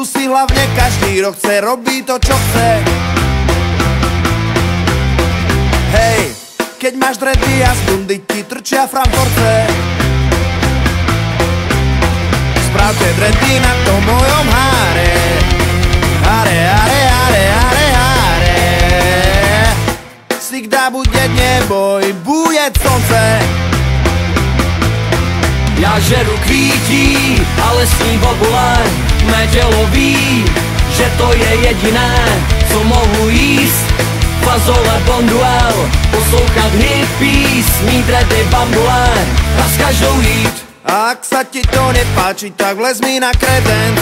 Tu si hlavne každý rok chce, robí to čo chce. Hej, keď máš dredy a z bundy ti trčia Frankfurte. Spravte dredy na tom mojom háre. Háre, háre, háre, háre, háre. Всегда будет небо и будет солнце. Já žeru kvítí, ale sní bobule. Mé tělo ví, že to je jediné, co mohu jíst. Fazole bonduel, poslouchat hippies, mít redy bambule a s každou jít. A ak sa ti to nepáči, tak vlez mi na kredenc.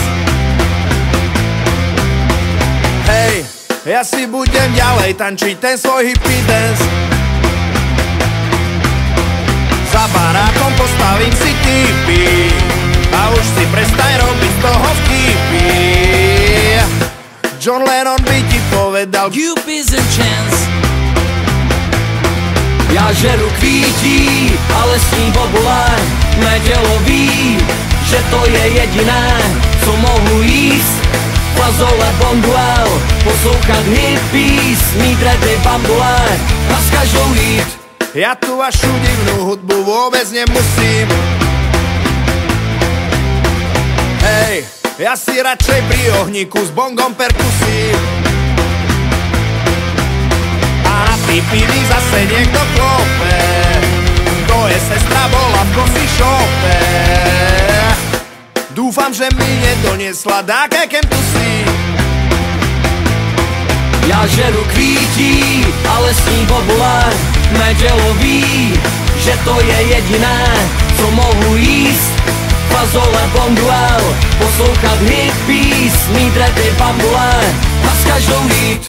Hej, ja si budem ďalej tančiť ten svoj hippie dance. Za barákom postavím si tipy a už si prestaň robiť z toho vtipy. John Lennon by ti povedal Cupid's and chance. Já žeru kvítí, ale sní bobule. Mé tělo ví, že to je jediné, co mohu jíst. Fazole bonduel, poslouchat hippies, mít redy bambule a s každou jít. Ja tu vašu divnú hudbu vôbec nemusím. Hej, ja si radšej pri ohníku s bongom perkusím. A na pipiny zase niekto klope. To je sestra, bola v coffee shope. Dúfam, že mi nedoniesla dáke kempusy. Já žeru kvítí, ale sní bobule. Mé tělo ví, že to je jediné, co mohu jíst. Fazole bonduel, poslouchat hippies, mít redy bambule